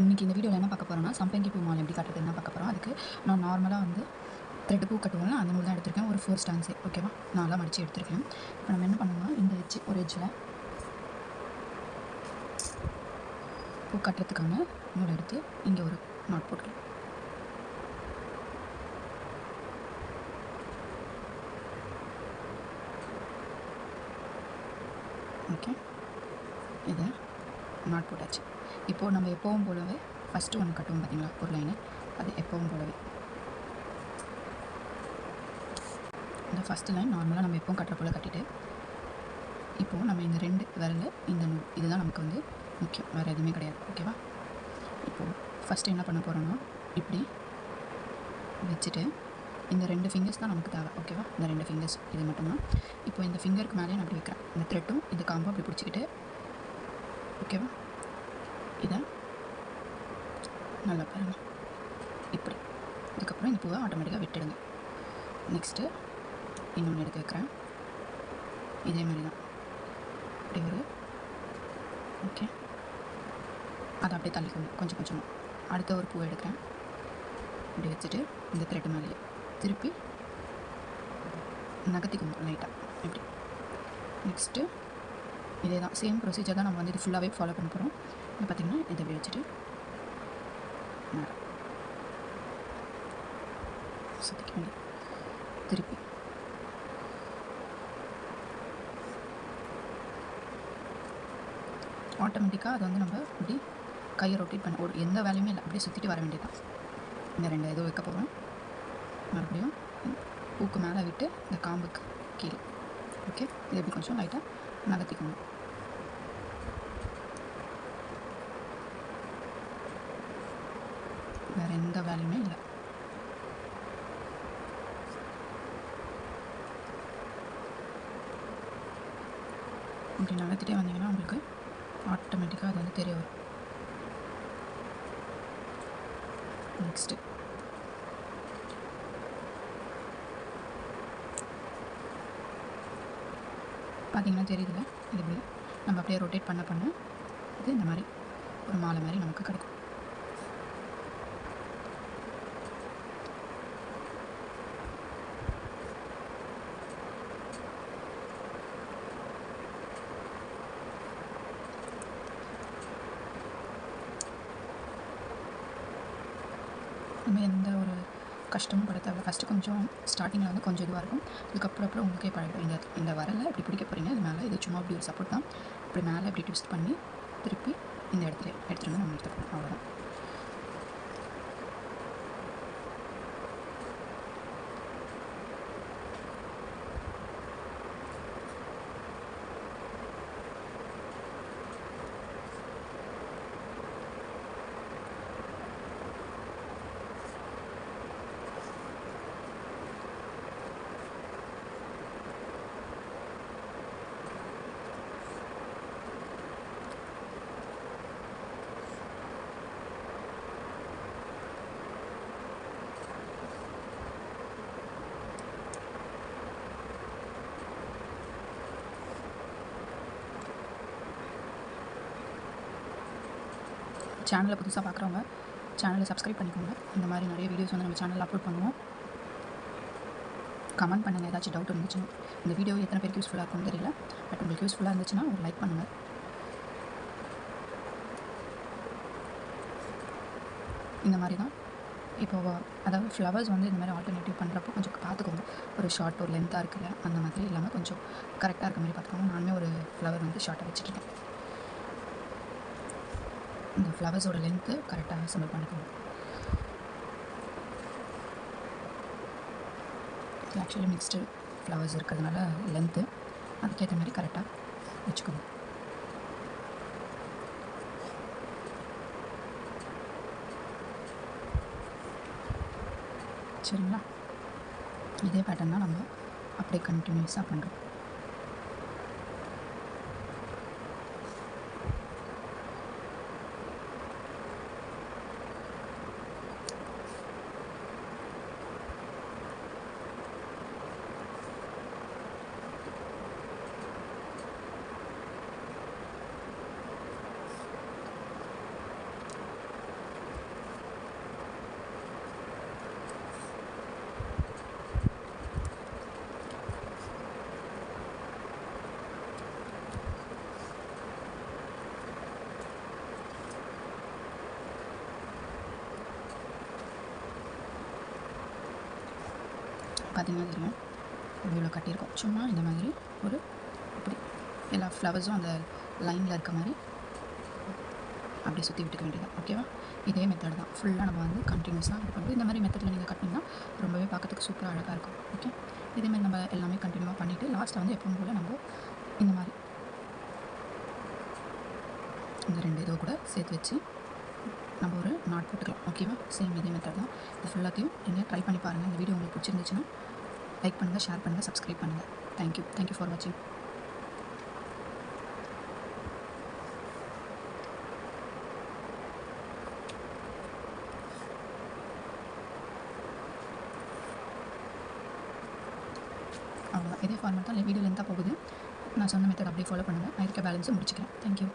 இன்றைக்கி இந்த வீடியோவில் என்ன பார்க்க போகிறோன்னா சம்பங்கி பூ மாலை எப்படி கட்டுறது என்ன பார்க்க போகிறோம். அதுக்கு நான் நார்மலாக வந்து த்ரெட் பூ கட்டுவோம்ல அந்த நூல் தான் எடுத்திருக்கேன். ஒரு 4 ஸ்டான்ஸு ஓகேவா, நான்லாம் மடித்து எடுத்திருக்கேன். இப்போ நம்ம என்ன பண்ணோம்னா இந்த எட்ஜ் ஒரு எட்ஜில் பூ கட்டுறதுக்கான நூல் எடுத்து இங்கே ஒரு நாட் போட்டுக்கலாம். ஓகே, இதை நாட் போட்டாச்சு. இப்போது நம்ம எப்போவும் போலவே ஃபஸ்ட்டு ஒன்று கட்டுவோம் பார்த்தீங்களா ஒரு லைனு, அது எப்போவும் போலவே இந்த ஃபஸ்ட்டு லைன் நார்மலாக நம்ம எப்போவும் கட்டுற போல் கட்டிட்டு, இப்போது நம்ம இந்த 2 விரல் இந்த நூல் இதுதான் நமக்கு வந்து முக்கியம், வேறு எதுவுமே கிடையாது. ஓகேவா, இப்போது ஃபஸ்ட்டு என்ன பண்ண போகிறோன்னா இப்படி வச்சுட்டு இந்த 2 ஃபிங்கர்ஸ் தான் நமக்கு தேவை. ஓகேவா, இந்த 2 ஃபிங்கர்ஸ் இது மட்டும்தான். இப்போ இந்த ஃபிங்கருக்கு மேலே நான் அப்படி வைக்கிறேன். இந்த த்ரெட்டும் இந்த காம்பும் அப்படி பிடிச்சிக்கிட்டு, ஓகேவா, இதை நல்லா பாருங்கள் இப்படி. இதுக்கப்புறம் இந்த பூவை ஆட்டோமேட்டிக்காக விட்டுடுங்க. நெக்ஸ்ட்டு இன்னொன்று எடுத்து வைக்கிறேன். இதே மாதிரி தான் இப்படி ஒரு ஓகே, அதை அப்படியே தள்ளிக்கணும் கொஞ்சம் கொஞ்சமாக. அடுத்த ஒரு பூவை எடுக்கிறேன், இப்படி வச்சுட்டு இந்த த்ரெட்டு மேலேயே திருப்பி நகர்த்திக்கணும் லைட்டாக இப்படி. நெக்ஸ்ட்டு இதே தான் சேம் ப்ரொசீஜர் தான் நம்ம வந்து இது ஃபுல்லாகவே ஃபாலோ பண்ண போகிறோம். இது பார்த்திங்கன்னா இதை இப்படி வச்சுட்டு மேலே சுற்றிக்க வேண்டிய திருப்பி ஆட்டோமேட்டிக்காக அதை வந்து நம்ம இப்படி கையை ரொட்டேட் பண்ண ஒரு எந்த வேலையுமே இல்லை, அப்படியே சுற்றிட்டு வர வேண்டியதான். இந்த 2 ஏதோ வைக்க போகிறோம். மறுபடியும் பூக்கு மேலே விட்டு இந்த காம்புக்கு கீழே ஓகே, இது எப்படி கொஞ்சம் லைட்டாக நகர்த்திக்கணும். வேறு எந்த வேலையுமே இல்லை. இப்படி நகர்த்திட்டே வந்தீங்கன்னா உங்களுக்கு ஆட்டோமேட்டிக்காக அது வந்து தெரிய வரும். நெக்ஸ்ட்டு பார்த்தீங்கன்னா தெரியுதுல்ல, இது இப்படி நம்ம அப்படியே ரொட்டேட் பண்ண பண்ண இது இந்த மாதிரி ஒரு மாலை மாதிரி நமக்கு கிடைக்கும். நம்ம எந்த ஒரு கஷ்டமும் பட தேவை. ஃபஸ்ட்டு கொஞ்சம் ஸ்டார்டிங்கில் வந்து கொஞ்சம் இதுவாக இருக்கும், இதுக்கப்புறம் உங்களுக்கே பழகும். இந்த வரலை இப்படி பிடிக்க போகிறீங்க, இது மேலே இது சும்மா அப்படி ஒரு சப்போர்ட் தான். இப்படி மேலே இப்படி ட்விஸ்ட் பண்ணி திருப்பி இந்த இடத்துல எடுத்துகிட்டு வந்து நம்ம எடுத்துக்கணும், அவ்வளோதான். சேனலை புதுசாக பார்க்குறவங்க சேனலை சப்ஸ்கிரைப் பண்ணிக்கோங்க. இந்த மாதிரி நிறைய வீடியோஸ் வந்து நம்ம சேனலில் அப்லோட் பண்ணுவோம். கமெண்ட் பண்ணுங்கள் ஏதாச்சும் டவுட் இருந்துச்சுன்னா. இந்த வீடியோ எத்தனை பேருக்கு யூஸ்ஃபுல்லாக இருக்கும்னு தெரியல, பட் உங்களுக்கு யூஸ்ஃபுல்லாக இருந்துச்சுன்னா ஒரு லைக் பண்ணுங்கள். இந்த மாதிரி தான் இப்போது அதாவது ஃப்ளவர்ஸ் வந்து இந்த மாதிரி ஆல்டர்னேட்டிவ் பண்ணுறப்போ கொஞ்சம் பார்த்துக்கோங்க. ஒரு ஷார்ட் ஒரு லென்த்தாக இருக்குல்ல, அந்த மாதிரி இல்லாமல் கொஞ்சம் கரெக்டாக இருக்க மாதிரி பார்த்துக்கோங்க. நானுமே ஒரு ஃப்ளவர் வந்து ஷார்ட்டாக வச்சுருக்கேன். இந்த ஃப்ளவர்ஸோட லென்த்து கரெக்டாக அசம்பிள் பண்ணிக்கோங்க. இது ஆக்சுவலி மிக்ஸ்டு ஃப்ளவர்ஸ் இருக்கிறதுனால லென்த்து அதுக்கேற்ற மாதிரி கரெக்டாக வச்சுக்கோங்க. சரிங்களா, இதே பேட்டர்ன் தான் நம்ம அப்படியே கண்டினியூஸாக பண்ணுறோம். பார்த்தீங்கன்னா தெரியும் இவ்வளோ கட்டியிருக்கோம். சும்மா இந்த மாதிரி ஒரு இப்படி எல்லா ஃப்ளவர்ஸும் அந்த லைனில் இருக்க மாதிரி அப்படி சுற்றி விட்டுக்க வேண்டியது. ஓகேவா? இதே மெத்தட் தான் ஃபுல்லாக நம்ம வந்து கண்டினியூஸாக இது பண்ணுறது. இந்த மாதிரி மெத்தடில் நீங்கள் கட்டிங்கன்னா ரொம்பவே பார்க்கறதுக்கு சூப்பராக அழகாக இருக்கும். ஓகே, இதேமாதிரி நம்ம எல்லாமே கண்டினியூவாக பண்ணிவிட்டு லாஸ்ட்டில் வந்து எப்பவும் போல் நம்ம இந்த மாதிரி இந்த 2 இதை கூட சேர்த்து வச்சு நம்ம ஒரு நாட் போட்டுக்கலாம். ஓகேவா? சேம் இதே மெத்தட் தான். இது ஃபுல்லாத்தையும் நீங்கள் ட்ரை பண்ணி பாருங்கள். இந்த வீடியோ உங்களுக்கு பிடிச்சிருந்துச்சுன்னா லைக் பண்ணுங்கள், ஷேர் பண்ணுங்கள், சப்ஸ்கிரைப் பண்ணுங்கள். தேங்க்யூ ஃபார் வாட்சிங். அவ்வளோதான். இதே ஃபார்மேட் தான் வீடியோ லென்த்தாக போகுது. நான் சொன்ன மெத்தட் அப்படியே ஃபாலோ பண்ணுங்கள். நான் இருக்க பேலன்ஸை முடிச்சுக்கிறேன். தேங்க்யூ.